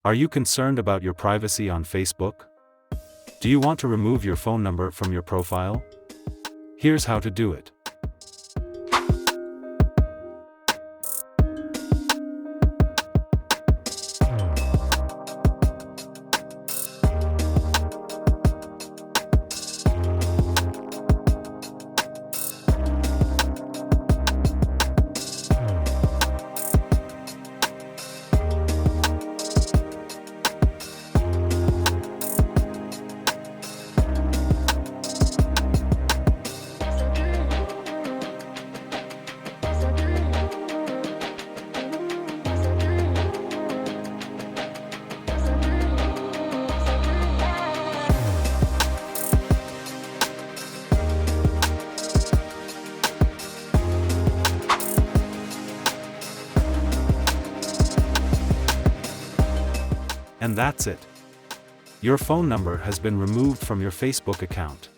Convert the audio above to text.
Are you concerned about your privacy on Facebook? Do you want to remove your phone number from your profile? Here's how to do it. And that's it. Your phone number has been removed from your Facebook account.